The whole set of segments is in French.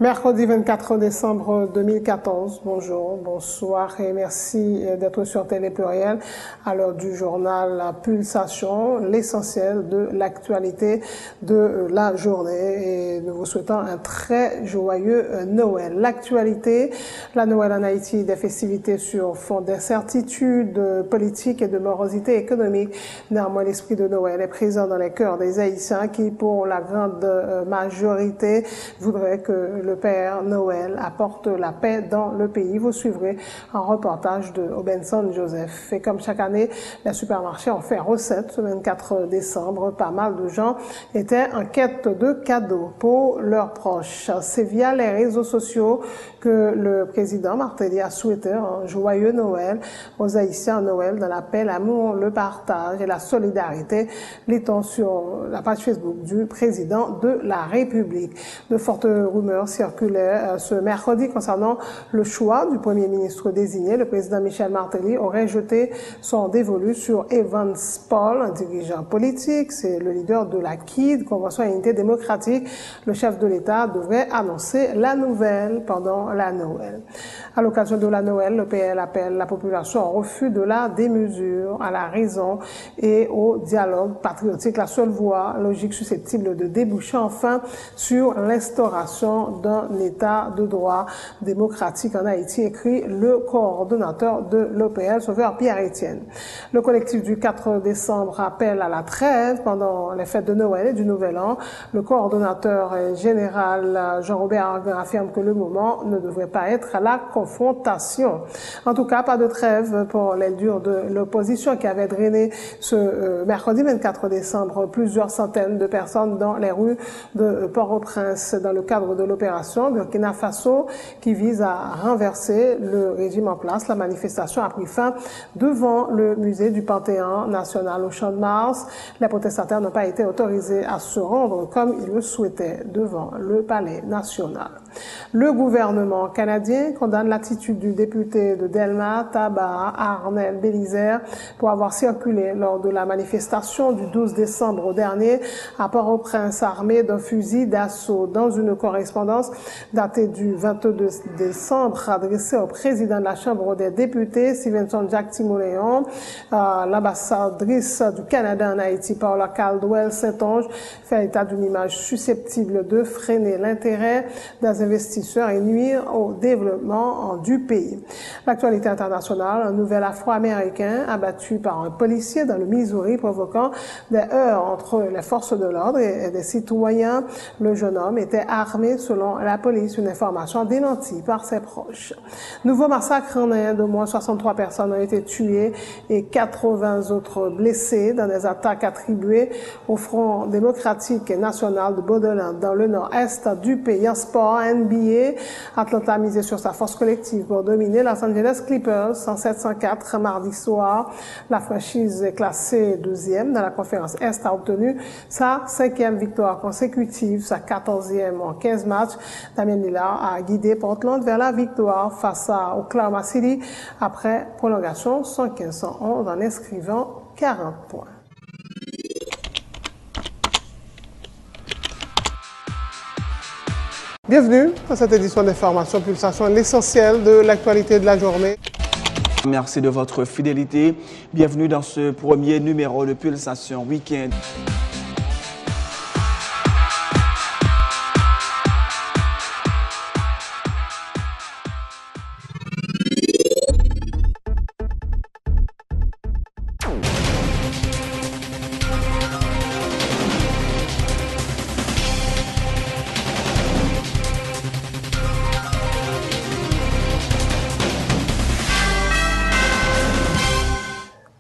Mercredi 24 décembre 2014, bonjour, bonsoir et merci d'être sur Télé Pluriel à l'heure du journal Pulsation, l'essentiel de l'actualité de la journée et nous vous souhaitons un très joyeux Noël. L'actualité, la Noël en Haïti, des festivités sur fond d'incertitudes politiques et de morosité économique. Néanmoins, l'esprit de Noël est présent dans les cœurs des Haïtiens qui, pour la grande majorité, voudraient que le Père Noël apporte la paix dans le pays. Vous suivrez un reportage de Obenson Joseph. Et comme chaque année, les supermarchés ont fait recette ce 24 décembre. Pas mal de gens étaient en quête de cadeaux pour leurs proches. C'est via les réseaux sociaux que le président Martelly a souhaité un joyeux Noël aux Haïtiens. Noël dans la paix, l'amour, le partage et la solidarité. Lit-on sur la page Facebook du président de la République. De fortes rumeurs circulaient ce mercredi concernant le choix du premier ministre désigné. Le président Michel Martelly aurait jeté son dévolu sur Evans Paul, un dirigeant politique. C'est le leader de la CID, Convention et Unité démocratique. Le chef de l'État devrait annoncer la nouvelle pendant la Noël. À l'occasion de la Noël, le PL appelle la population au refus de la démesure, à la raison et au dialogue patriotique. La seule voie logique susceptible de déboucher enfin sur l'instauration d'un État de droit démocratique en Haïti, écrit le coordonnateur de l'OPL, Sauveur Pierre-Étienne. Le collectif du 4 décembre appelle à la trêve pendant les fêtes de Noël et du Nouvel An. Le coordonnateur général Jean-Robert Argan affirme que le moment ne devrait pas être à la confrontation. En tout cas, pas de trêve pour l'aile dure de l'opposition qui avait drainé ce mercredi 24 décembre plusieurs centaines de personnes dans les rues de Port-au-Prince dans le cadre de l'opération Burkina Faso qui vise à renverser le régime en place. La manifestation a pris fin devant le musée du Panthéon national au Champ de Mars. Les protestataires n'ont pas été autorisés à se rendre comme ils le souhaitaient devant le palais national. Le gouvernement canadien condamne l'attitude du député de Delma, Tabar, Arnel Bélizaire pour avoir circulé lors de la manifestation du 12 décembre dernier à Port-au-Prince armé d'un fusil d'assaut. Dans une correspondance datée du 22 décembre adressée au président de la Chambre des députés, Stevenson Jack Timoléon, l'ambassadrice du Canada en Haïti, Paula Caldwell Saint-Onge, fait état d'une image susceptible de freiner l'intérêt des investisseurs et nuire au développement du pays. L'actualité internationale, un nouvel Afro-Américain abattu par un policier dans le Missouri provoquant des heurts entre les forces de l'ordre et des citoyens. Le jeune homme était armé selon la police, une information démentie par ses proches. Nouveau massacre en Inde, au moins 63 personnes ont été tuées et 80 autres blessées dans des attaques attribuées au Front démocratique et national de Bodoland dans le nord-est du pays. En sport, NBA, Atlanta a misé sur sa force collective pour dominer Los Angeles Clippers 107-104 mardi soir. La franchise classée 12e dans la conférence Est a obtenu sa 5e victoire consécutive, sa 14e en 15 matchs. Damien Lillard a guidé Portland vers la victoire face à Oklahoma City après prolongation 115-111 en inscrivant 40 points. Bienvenue dans cette édition d'information Pulsation, l'essentiel de l'actualité de la journée. Merci de votre fidélité. Bienvenue dans ce premier numéro de Pulsation Week-end.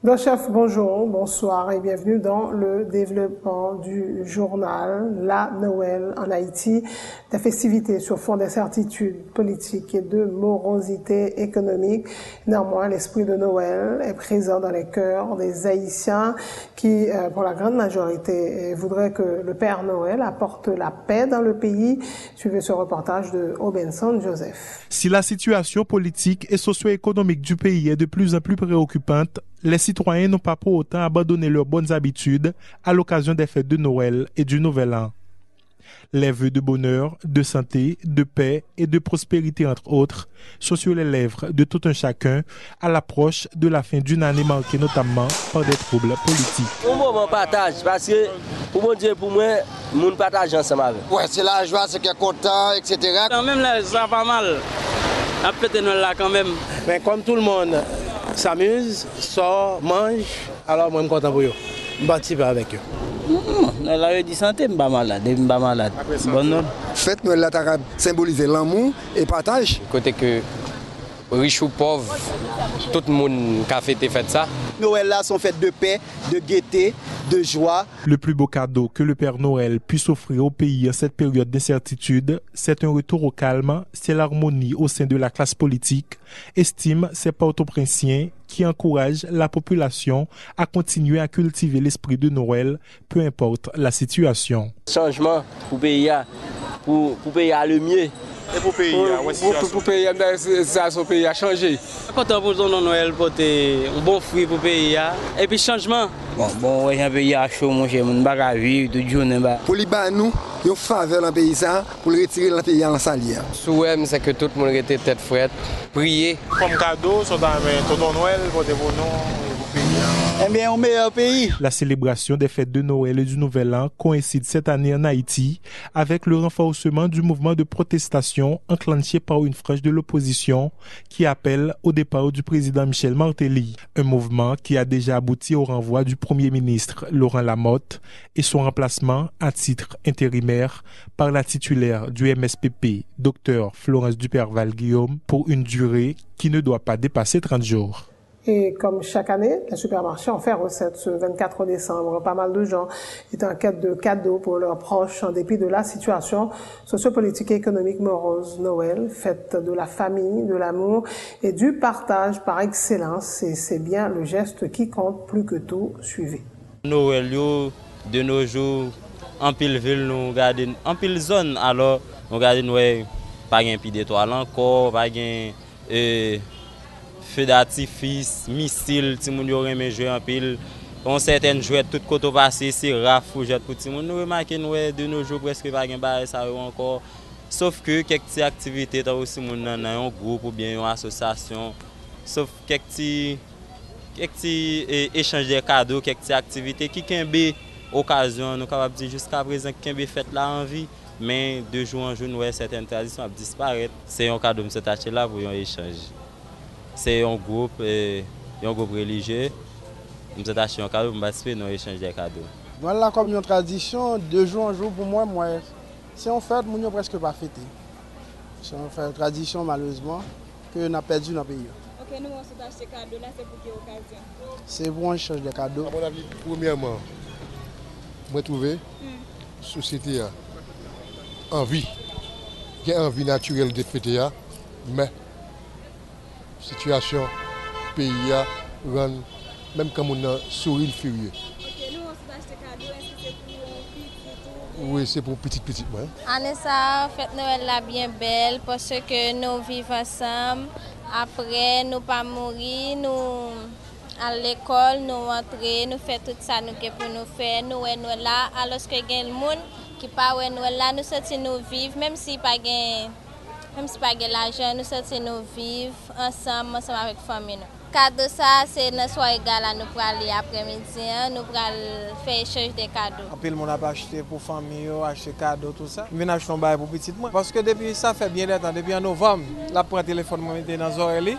Donc, chef, bonjour, bonsoir et bienvenue dans le développement du journal La Noël en Haïti, des festivités sur fond d'incertitudes politiques et de morosité économique. Néanmoins, l'esprit de Noël est présent dans les cœurs des Haïtiens qui, pour la grande majorité, voudraient que le Père Noël apporte la paix dans le pays. Suivez ce reportage de Obenson Joseph. Si la situation politique et socio-économique du pays est de plus en plus préoccupante, les citoyens n'ont pas pour autant abandonné leurs bonnes habitudes à l'occasion des fêtes de Noël et du Nouvel An. Les vœux de bonheur, de santé, de paix et de prospérité entre autres sont sur les lèvres de tout un chacun à l'approche de la fin d'une année marquée notamment par des troubles politiques. Un moment partage parce que pour mon Dieu, pour moi, mon partage ensemble avec. Ouais, c'est la joie, c'est qu'il est content, etc. Quand même là, ça va mal. Après là quand même. Mais comme tout le monde s'amuse, sort, mange, alors moi je suis content pour eux. Je participe avec eux. La de santé, je suis pas malade. Je suis pas malade. Bonne Fête Noël là, t'as symbolisé l'amour et partage. Côté que riche ou pauvre, tout le monde qui a fait ça. Noël là sont fêtes de paix, de gaieté, de joie. Le plus beau cadeau que le Père Noël puisse offrir au pays en cette période d'incertitude, c'est un retour au calme, c'est l'harmonie au sein de la classe politique, estime ces Port-au-Prinsiens qui encouragent la population à continuer à cultiver l'esprit de Noël, peu importe la situation. Changement pour payer, pour payer le mieux. Et pour payer, pour payer, ça pays a changé. Content pour ton Noël, pour un bon fruit pour payer. Et puis changement. Bon, ouais, j'ai payé à chaud, mon cher, mon bagage vivre, de journée. Pour les nous, ils ont faveur dans le pays, pour le retirer dans le pays en salière. Souhait, c'est que tout le monde était tête frette, prier. Comme cadeau, sont dans ton Noël, pour des bons noms. Eh bien, au meilleur pays. La célébration des fêtes de Noël et du Nouvel An coïncide cette année en Haïti avec le renforcement du mouvement de protestation enclenché par une frange de l'opposition qui appelle au départ du président Michel Martelly. Un mouvement qui a déjà abouti au renvoi du Premier ministre Laurent Lamotte et son remplacement à titre intérimaire par la titulaire du MSPP, Dr Florence Duperval-Guillaume, pour une durée qui ne doit pas dépasser 30 jours. Et comme chaque année, les supermarchés ont fait recette ce 24 décembre. Pas mal de gens étaient en quête de cadeaux pour leurs proches en dépit de la situation sociopolitique et économique morose. Noël, fête de la famille, de l'amour et du partage par excellence. Et c'est bien le geste qui compte plus que tout. Suivez. Noël, de nos jours, en pile ville, nous gardons, en pile zone, alors nous gardons Noël, pas un pied d'étoile encore, pas un feu d'artifice, missile, si nous aurions joué en pile. On certaines jouets tout côté passé, c'est raf ou jet pour tout le monde. Nous remarquons de nos jours presque pas un bail ça encore. Sauf que quelques activités dans aussi monde dans un groupe ou bien une association. Sauf quelques échanges de cadeaux, quelques activités qui kembe occasion, nous capable dire jusqu'à présent kembe fait la envie. Mais de jour en jour, nous certaines traditions disparaissent. C'est un cadeau de acheter là pour un échange. C'est un groupe religieux. Nous avons acheté un cadeau pour participer dans l'échange des cadeaux. Voilà, comme une tradition, de jour en jour, pour moi, si on fait, nous n'avons presque pas fêté. C'est une tradition, malheureusement, que nous avons perdu dans le pays. Ok, nous avons acheté des cadeaux, là, c'est pour quelle occasion? C'est pour un échange de cadeaux. À mon avis, premièrement, moi, trouvé, la société a envie, il y a envie naturelle de fêter, mais situation pays rend même comme on a sourire furieux. Ok, nous on s'est acheté cadeau, est-ce que c'est pour petit? Oui, c'est pour petit. Ouais. Année ça, fête Noël là bien belle parce que nous vivons ensemble. Après, nous pas mourir, nous à l'école, nous entrer, nous faire tout ça nous pour nous faire Noël là. Alors que gain le monde qui pas Noël là, nous sortir nous vivre même si pas gain l'argent, nous sortir nous vivre ensemble avec la famille. Cadeau ça, c'est dans soirée gala nous pour aller après-midi, nous pour faire échange des cadeaux. Après le monde a acheté pour famille, acheter cadeaux tout ça. Venez acheter un bail pour petit moi parce que depuis ça fait bien longtemps, depuis en novembre, là pour un téléphone moi était dans oreilles.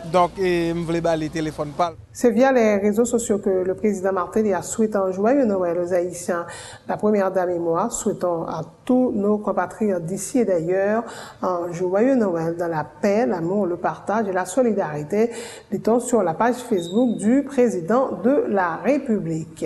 Donc, je voulais pas les téléphones pas. C'est via les réseaux sociaux que le président Martelly a souhaité un joyeux Noël aux Haïtiens. La première dame et moi souhaitons à tous nos compatriotes d'ici et d'ailleurs un joyeux Noël dans la paix, l'amour, le partage et la solidarité, dit-on sur la page Facebook du président de la République.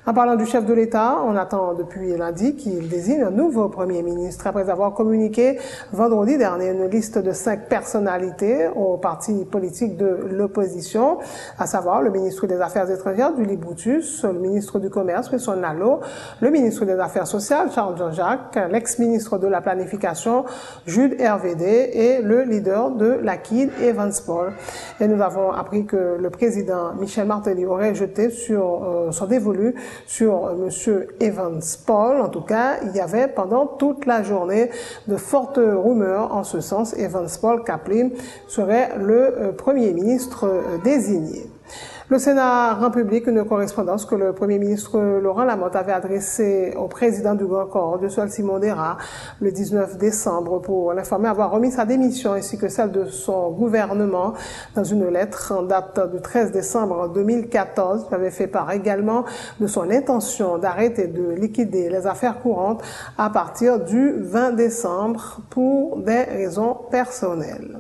En parlant du chef de l'État, on attend depuis lundi qu'il désigne un nouveau Premier ministre après avoir communiqué vendredi dernier une liste de 5 personnalités aux partis politiques de l'opposition, à savoir le ministre des Affaires étrangères, Julie Brutus, le ministre du Commerce, Wilson Nalo, le ministre des Affaires sociales, Charles Jean-Jacques, l'ex-ministre de la Planification, Jude Hervédé, et le leader de l'AKID, Evans Paul. Et nous avons appris que le président Michel Martelly aurait jeté sur son dévolu sur M. Evans Paul. En tout cas, il y avait pendant toute la journée de fortes rumeurs en ce sens. Evans Paul Kaplan serait le Premier ministre désigné. Le Sénat rend public une correspondance que le Premier ministre Laurent Lamotte avait adressée au président du Grand Corps, de Sol Simon Dera, le 19 décembre pour l'informer avoir remis sa démission ainsi que celle de son gouvernement dans une lettre en date du 13 décembre 2014. Il avait fait part également de son intention d'arrêter de liquider les affaires courantes à partir du 20 décembre pour des raisons personnelles.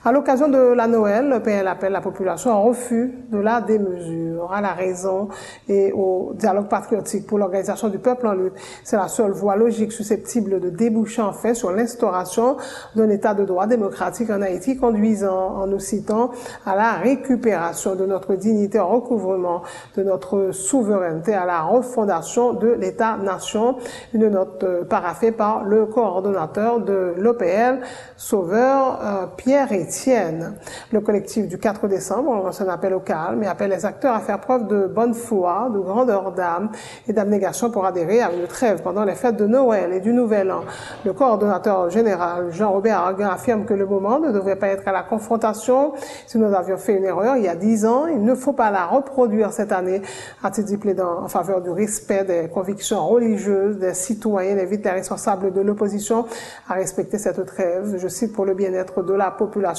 À l'occasion de la Noël, le PL appelle la population en refus de la démesure, à la raison et au dialogue patriotique pour l'organisation du peuple en lutte. C'est la seule voie logique susceptible de déboucher enfin sur l'instauration d'un état de droit démocratique en Haïti, conduisant, en nous citant, à la récupération de notre dignité, au recouvrement de notre souveraineté, à la refondation de l'État-nation. Une note paraphée par le coordonnateur de l'OPL, Sauveur Pierre Etienne. Le collectif du 4 décembre lance un appel au calme et appelle les acteurs à faire preuve de bonne foi, de grandeur d'âme et d'abnégation pour adhérer à une trêve pendant les fêtes de Noël et du Nouvel An. Le coordonnateur général Jean-Robert Argan affirme que le moment ne devrait pas être à la confrontation. Si nous avions fait une erreur il y a 10 ans, il ne faut pas la reproduire cette année, a-t-il dit, plaidant en faveur du respect des convictions religieuses des citoyens. Il invite les responsables de l'opposition à respecter cette trêve, je cite, pour le bien-être de la population,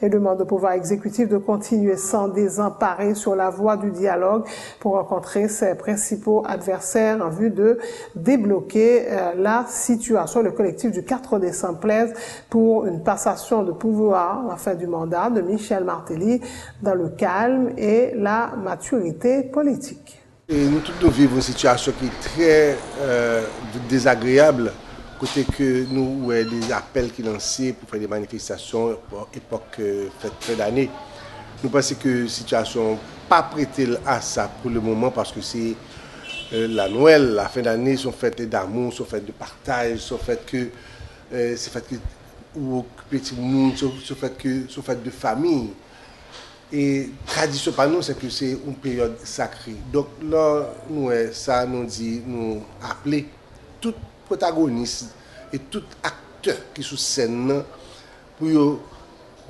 et demande au pouvoir exécutif de continuer sans désemparer sur la voie du dialogue pour rencontrer ses principaux adversaires en vue de débloquer la situation. Le collectif du 4 décembre plaide pour une passation de pouvoir à la fin du mandat de Michel Martelly dans le calme et la maturité politique. Et nous tous nous vivons une situation qui est très désagréable. Côté que nous, des appels qui lancés pour faire des manifestations pour époque fin d'année. Nous pensons que la situation pas prêtée à ça pour le moment parce que c'est la Noël, la fin d'année sont faites d'amour, sont faites de partage, sont faites que c'est fait que ou petit monde, sont faites de famille. Et tradition par nous, c'est que c'est une période sacrée. Donc là, nous ça nous dit nous appeler tout protagonistes et tout acteur qui sont sur scène pour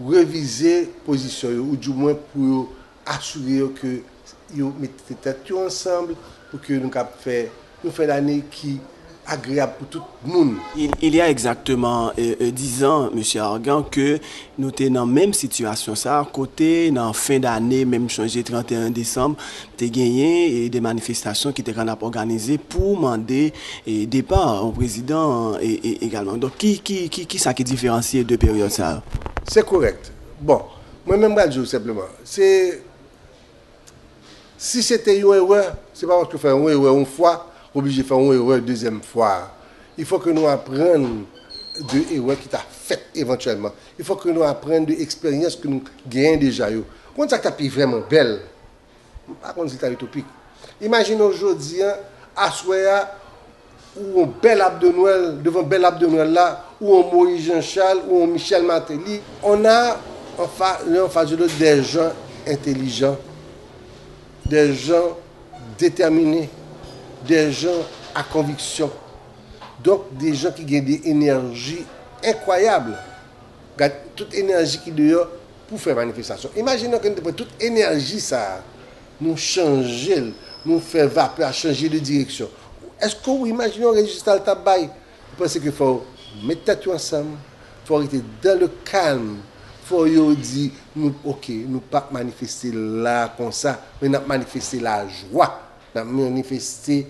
réviser position ou du moins pour assurer que ils mettent tête ensemble pour que nous puissions faire une fin d'année qui agréable pour tout le monde. Il y a exactement 10 ans, M. Argan, que nous étions dans la même situation. Ça, côté, dans la fin d'année, même changé 31 décembre, tu as gagné des manifestations qui étaient organisées pour demander départ au président également. Donc, qui ça qui différencie deux périodes ça? C'est correct. Bon, moi-même, je dis simplement, si c'était une erreur, ce n'est pas parce que faire une erreur une fois, obligé de faire une erreur deuxième fois. Il faut que nous apprenions de l'erreur qui t'a fait éventuellement. Il faut que nous apprenions de l'expérience que nous gagnons déjà. Quand ça t'a vraiment belle, par contre, c'est utopique. Imaginez aujourd'hui, à Soya, ou un bel arbre de Noël, devant un bel arbre de Noël là, ou un Moïse Jean-Charles, ou un Michel Martelly. On a en face de l'autre des gens intelligents, des gens déterminés, des gens à conviction. Donc, des gens qui ont des énergies incroyables. Toute énergie qui est dehors pour faire manifestation. Imaginez que toute énergie, ça, nous changer, nous faire vapeur, changer de direction. Est-ce que vous imaginez un registre à tabac? Vous pensez qu'il faut mettre tête ensemble, il faut rester dans le calme. Il faut dire, ok, nous ne pas manifester là comme ça, mais nous manifester la joie. Manifester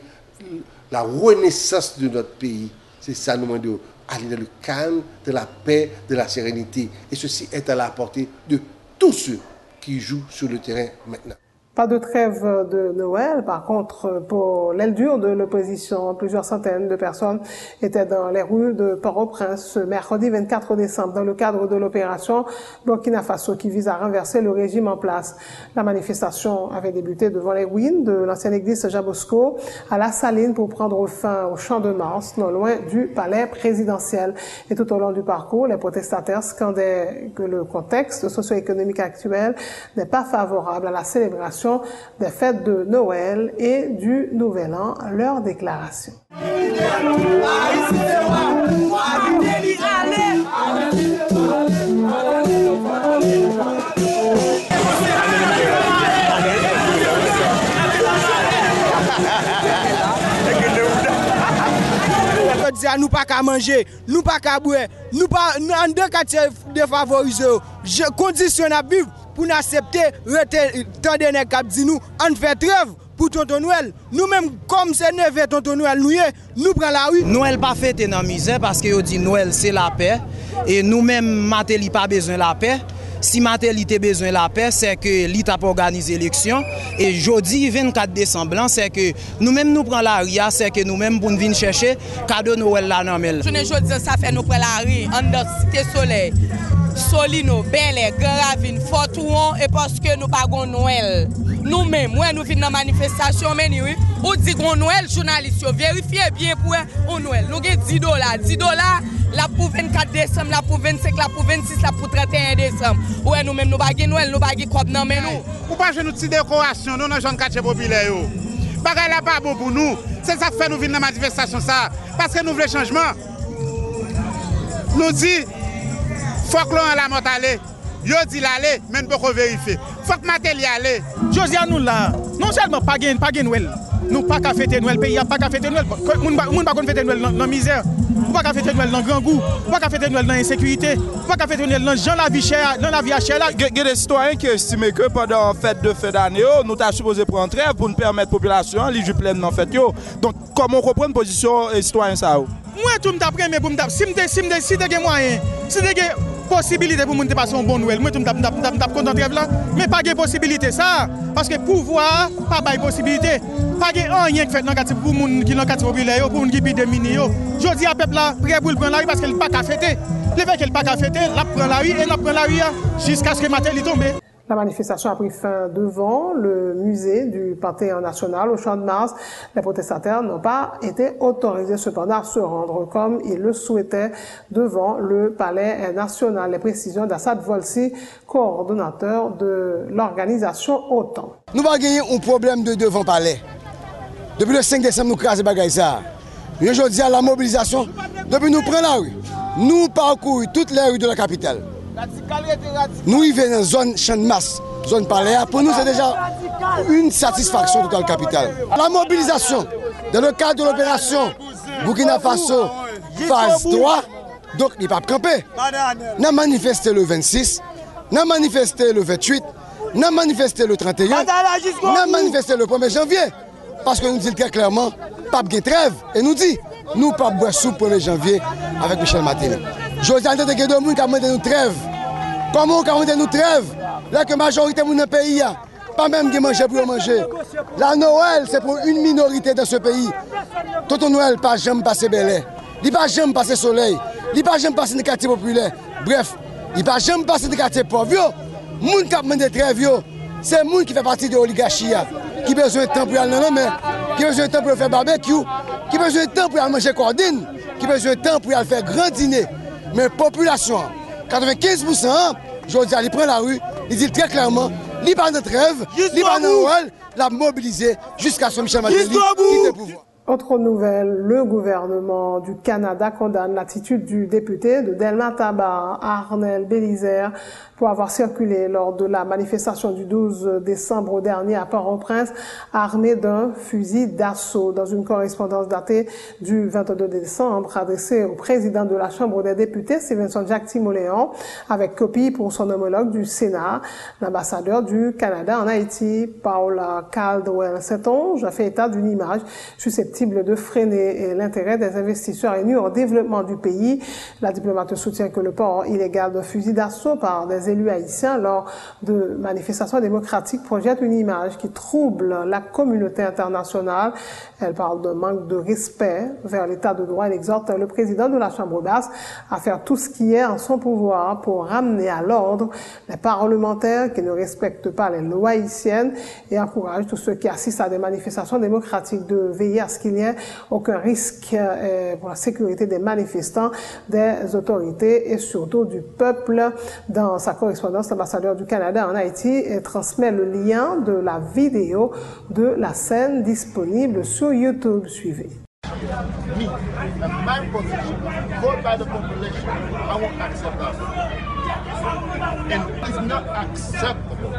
la renaissance de notre pays. C'est ça, nous demandons, aller dans le calme, de la paix, de la sérénité. Et ceci est à la portée de tous ceux qui jouent sur le terrain maintenant. Pas de trêve de Noël. Par contre, pour l'aile dure de l'opposition, plusieurs centaines de personnes étaient dans les rues de Port-au-Prince ce mercredi 24 décembre dans le cadre de l'opération Burkina Faso qui vise à renverser le régime en place. La manifestation avait débuté devant les ruines de l'ancienne église Jean-Bosco à La Saline pour prendre fin au Champ de Mars, non loin du palais présidentiel. Et tout au long du parcours, les protestataires scandaient que le contexte socio-économique actuel n'est pas favorable à la célébration l'organisation des fêtes de Noël et du Nouvel An. Leur déclaration. Nous pas qu'à manger, nous pas qu'à boire, nous pas en deux quartiers défavorisés. Je conditionne à vivre pour nous accepter, tant de nèg cap dit nous, on fait trêve pour tonton Noël. Nous-mêmes, comme c'est neuf tonton Noël, nous prenons la rue. Noël pas fêté dans misère parce que dit Noël c'est la paix et nous-mêmes Matéli pas besoin de la paix. Si Matéli a besoin de la paix, c'est que l'État a organisé l'élection. Et jeudi 24 décembre, c'est que nous-mêmes nous prenons la RIA, c'est que nous-mêmes pour venir chercher cadeau Noël là dans Mel. Je ne dis ça fait nous prendre la rue, en dans Cité Soleil, Solino, Bel-Air, Grand Ravine, Fort-Ouan, et parce que nous pas gon Noël. Nous-mêmes, nous venons dans la manifestation, mais oui, ou dit gon Noël, journaliste, vérifiez bien pour un Noël. Nous avons $10, là pour 24 décembre, là pour 25, là pour 26, là pour 31 décembre. Ouais, nous-mêmes, nous baguons Noël, nous baguons quoi dans nous. Pourquoi je nous petite décoration, nous, dans le quartier populaire? Bagay là pas bon pour nous. C'est ça qui fait nous venir dans la manifestation, ça. Parce que nous voulons changement. Nous disons, faut que l'on la monte aller. Yo dit l'aller, mais nous pouvons vérifier. Faut que Matéli aller. Josia nous là, non seulement pas gain Noël. Nous pas qu'à fêter Noël, pays a pas qu'à fêter Noël. Moun pas qu'on fêter Noël dans misère. Pas qu'à fêter Noël dans grand goût, pas qu'à fêter Noël dans insécurité, pas qu'à fêter Noël dans la vie chère, dans la vie chère là. Il y a des citoyens qui estiment que pendant fête de fin d'année, nous avons supposé prendre trêve pour nous permettre la population de jouer pleinement fête. Donc comment on comprend la position des citoyens ça? Moi tout m'après mais pour me si des moyens, si des possibilité pour nous de passer un bon Noël, moi tout m'tap content trêve là, mais pas de possibilité ça parce que pouvoir pas de possibilité. Pas rien qui fait dans quartier pour moun qui dans quartier populaire pour moun qui pi démuni yo. Jodi a peuple là prêt pour prendre la rue parce qu'il pas qu'à fêter. Le fait qu'il pas qu'à fêter, la prend la rue et la prend la rue jusqu'à ce que Matéli tombe. La manifestation a pris fin devant le musée du Panthéon national au Champ de Mars. Les protestataires n'ont pas été autorisés cependant à se rendre comme ils le souhaitaient devant le Palais national. Les précisions d'Assad Volsi, coordonnateur de l'organisation OTAN. Nous avons gagné un problème de devant Palais. Depuis le 5 décembre, nous crasons les ça. Aujourd'hui, à la mobilisation, depuis nous prenons la rue, nous parcourons toutes les rues de la capitale. Nous vivons dans une zone Champ de Mars, zone Palais. Pour nous, c'est déjà une satisfaction dans la capitale. La mobilisation, dans le cadre de l'opération Burkina Faso, phase 3, donc il n'y a pas camper. Nous avons manifesté le 26, nous avons manifesté le 28, nous avons manifesté le 31, nous avons manifesté le 1er janvier. Parce que nous disons très clairement, pas de trêve. Et nous disons, nous ne pouvons pas boire sous le 1er janvier avec Michel Matéli. Je dis à deux personnes qui ont demandé nous trêve. Comment on a demandé nous trêve? Là que la majorité de notre pays, pas même de manger pour manger. La Noël, c'est pour une minorité dans ce pays. Tonton Noël, pas jamais passer Bel-Air. Il pas jamais passer Soleil. Il pas jamais passer dans les quartiers populaires. Bref, il pas jamais passer dans les quartiers pauvres. Les gens qui ont demandé trêve, c'est les gens qui font partie de l'oligarchie. Qui a besoin de temps pour aller dans la mer, qui a besoin de temps pour faire barbecue, qui a besoin de temps pour aller manger cordine, qui a besoin de temps pour aller faire grand dîner. Mais la population, 95%, je dis, il prend la rue, il dit très clairement, il pas de trêve, il pas de Noël, l'a mobilisé jusqu'à ce que Michel Matéli quitte le pouvoir. Autre nouvelle, le gouvernement du Canada condamne l'attitude du député de Delma-Tabar, Arnel Bélizer, pour avoir circulé lors de la manifestation du 12 décembre dernier à Port-au-Prince, armé d'un fusil d'assaut. Dans une correspondance datée du 22 décembre, adressée au président de la Chambre des députés, Stevenson Jacques Timoléon, avec copie pour son homologue du Sénat, l'ambassadeur du Canada en Haïti, Paula Caldwell-Setonge, a fait état d'une image susceptible de freiner l'intérêt des investisseurs et nuire au développement du pays. La diplomate soutient que le port illégal d'un fusil d'assaut par des élus haïtiens lors de manifestations démocratiques projette une image qui trouble la communauté internationale. Elle parle d'un manque de respect vers l'état de droit. Elle exhorte le président de la Chambre basse à faire tout ce qui est en son pouvoir pour ramener à l'ordre les parlementaires qui ne respectent pas les lois haïtiennes et encourage tous ceux qui assistent à des manifestations démocratiques de veiller à ce qu'il n'y ait aucun risque pour la sécurité des manifestants, des autorités et surtout du peuple. Dans sa correspondance, l'ambassadeur du Canada en Haïti transmet le lien de la vidéo de la scène disponible sur YouTube. Suivez. Me, and my position, voted by the population, I won't accept that. And it's not acceptable.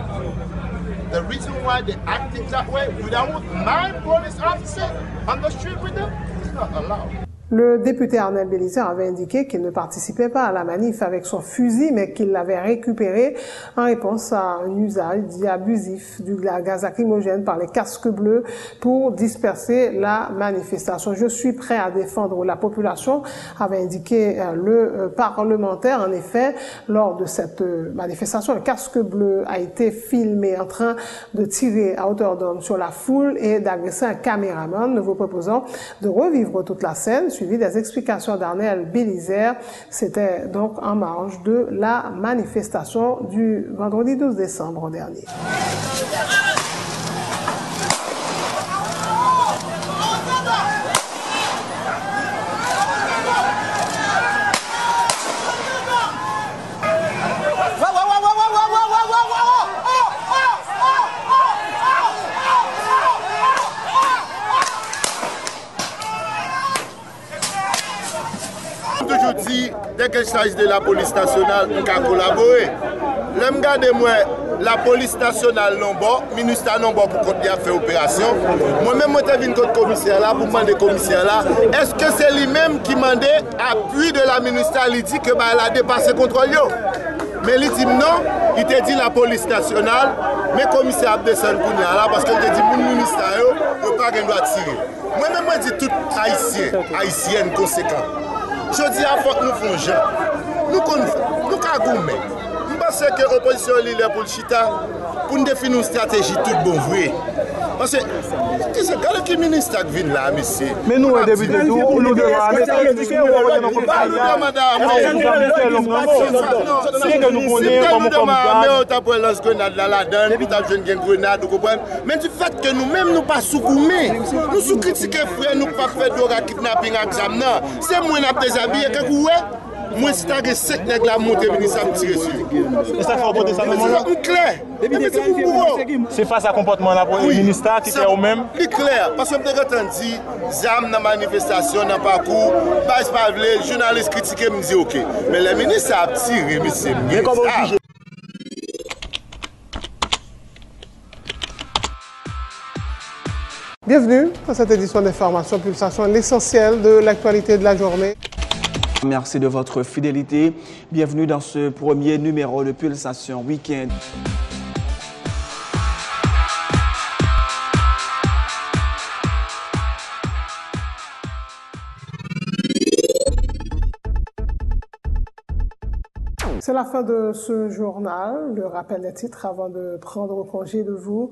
The reason why they acting that way without my police officer on the street with them is not allowed. Le député Arnel Bélisaire avait indiqué qu'il ne participait pas à la manif avec son fusil, mais qu'il l'avait récupéré en réponse à un usage dit abusif du gaz lacrymogène par les casques bleus pour disperser la manifestation. Je suis prêt à défendre la population, avait indiqué le parlementaire. En effet, lors de cette manifestation, un casque bleu a été filmé en train de tirer à hauteur d'homme sur la foule et d'agresser un caméraman. Nous vous proposons de revivre toute la scène, suivi des explications d'Arnel Bélisaire. C'était donc en marge de la manifestation du vendredi 12 décembre dernier. Dès qu'il s'agit de la police nationale, nous avons collaboré. L'homme garde moi, la police nationale non bon, le ministère non bon pour continuer à faire opération. Moi-même, je suis venu contre le commissaire là pour demander au commissaire là, est-ce que c'est lui-même qui demandait appui de la ministère, il dit que elle a dépassé le contrôle. Mais il dit non, il te dit la police nationale, mais le commissaire a descendu là parce qu'il te dit que le ministère n'a pas le droit de tirer. Moi-même, je dis tout haïtien, haïtienne conséquent. Je dis à faut que nous faisons. Nous avons nous pensons que l'opposition est là pour le chita, pour nous définir une stratégie toute bonne vrai. Parce que c'est quand le ministre qui vient là, monsieur. Mais nous, on débute de tout, nous devons aller critiquer ou on va mais du fait que nous-mêmes, nous ne pas sous-goumés, nous sous-critiquer frère, nous ne pas faire de kidnapping examen. C'est moi qui ai déshabillé, moi, si tu as 5 nègres à monter, ministre a tiré sur lui. Et ça fait reporter ça c'est clair. C'est face à comportement du ministère qui est au même. C'est clair. Parce que je me dit, ZAM dans la manifestation, dans le parcours, base pas les journalistes critiqués, me disent OK. Mais le ministre a tiré, monsieur. Mais comment vous Bienvenue à cette édition d'Information Pulsation, l'essentiel de l'actualité de la journée. Merci de votre fidélité. Bienvenue dans ce premier numéro de Pulsation Week-end. C'est la fin de ce journal. Le rappel des titres avant de prendre congé de vous.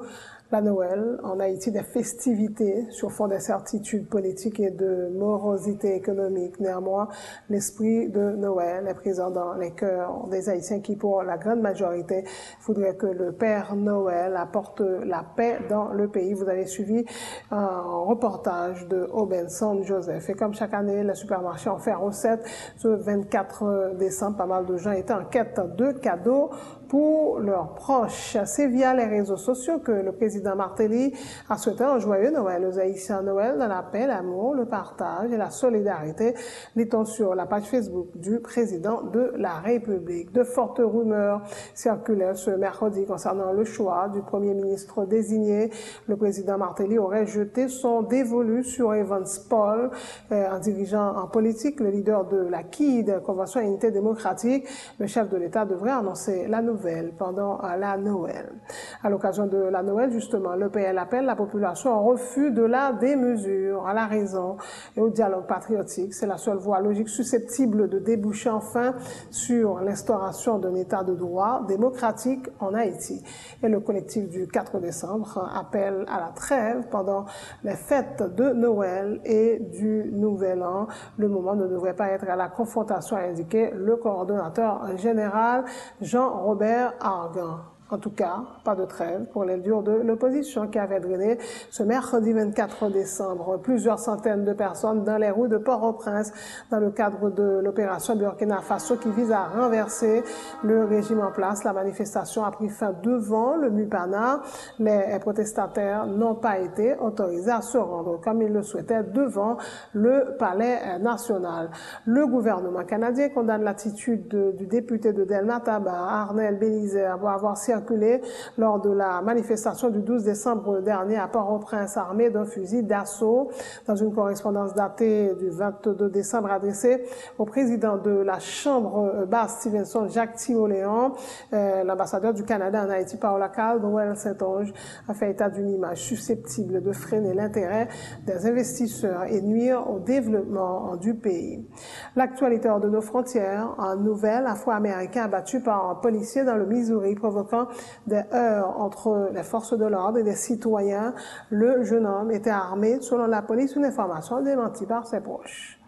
La Noël en Haïti, des festivités sur fond d'incertitudes politiques et de morosité économique. Néanmoins, l'esprit de Noël est présent dans les cœurs des Haïtiens qui, pour la grande majorité, voudraient que le Père Noël apporte la paix dans le pays. Vous avez suivi un reportage de Obenson Joseph. Et comme chaque année, les supermarchés ont fait recette ce 24 décembre. Pas mal de gens étaient en quête de cadeaux pour leurs proches. C'est via les réseaux sociaux que le président Martelly a souhaité un joyeux Noël aux Haïtiens. Noël dans la paix, l'amour, le partage et la solidarité, lit-on sur la page Facebook du président de la République. De fortes rumeurs circulaient ce mercredi concernant le choix du premier ministre désigné. Le président Martelly aurait jeté son dévolu sur Evans Paul, un dirigeant en politique, le leader de la CID, Convention à Unité démocratique. Le chef de l'État devrait annoncer la nouvelle pendant la Noël. À l'occasion de la Noël, justement, le PL appelle la population au refus de la démesure, à la raison et au dialogue patriotique. C'est la seule voie logique susceptible de déboucher enfin sur l'instauration d'un état de droit démocratique en Haïti. Et le collectif du 4 décembre appelle à la trêve pendant les fêtes de Noël et du Nouvel An. Le moment ne devrait pas être à la confrontation, a indiqué le coordonnateur général Jean-Robert Argan. En tout cas, pas de trêve pour les durs de l'opposition qui avait drainé ce mercredi 24 décembre plusieurs centaines de personnes dans les rues de Port-au-Prince dans le cadre de l'opération Burkina Faso qui vise à renverser le régime en place. La manifestation a pris fin devant le Mupana. Les protestataires n'ont pas été autorisés à se rendre comme ils le souhaitaient devant le Palais national. Le gouvernement canadien condamne l'attitude du député de Delma-Taba, Arnel Bélizer, pour avoir circulé lors de la manifestation du 12 décembre dernier à Port-au-Prince armé d'un fusil d'assaut. Dans une correspondance datée du 22 décembre adressée au président de la Chambre basse Stevenson, Jacques Thioléon, l'ambassadeur du Canada en Haïti, Paola Caldwell-Saint-Onge, a fait état d'une image susceptible de freiner l'intérêt des investisseurs et nuire au développement du pays. L'actualité hors de nos frontières, un nouvel Afro-Américain abattu par un policier dans le Missouri, provoquant des heurts entre les forces de l'ordre et des citoyens. Le jeune homme était armé, selon la police, une information démentie par ses proches.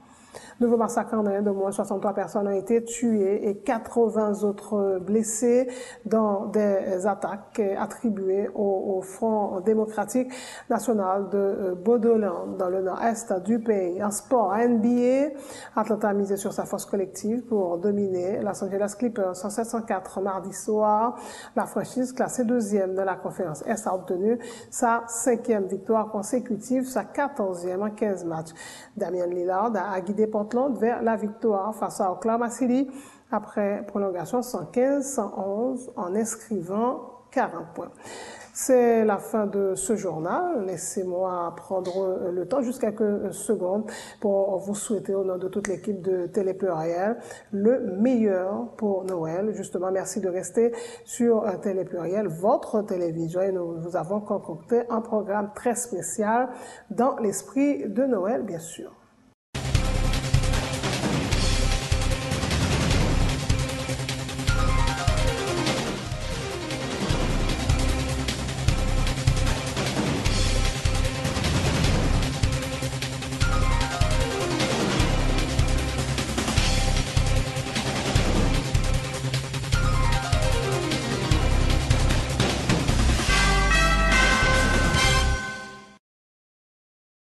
Nouveau massacre en Inde, au moins 63 personnes ont été tuées et 80 autres blessées dans des attaques attribuées au Front démocratique national de Bodoland, dans le nord-est du pays. En sport, NBA, Atlanta a misé sur sa force collective pour dominer Los Angeles Clippers 107-104 mardi soir. La franchise, classée deuxième de la conférence Est, a obtenu sa 5e victoire consécutive, sa 14e en 15 matchs. Damien Lillard a guidé Portland vers la victoire face à Oklahoma City après prolongation 115-111 en inscrivant 40 points. C'est la fin de ce journal. Laissez-moi prendre le temps, juste quelques secondes, pour vous souhaiter au nom de toute l'équipe de Télé Pluriel le meilleur pour Noël. Justement, merci de rester sur Télé Pluriel, votre télévision, et nous vous avons concocté un programme très spécial dans l'esprit de Noël, bien sûr.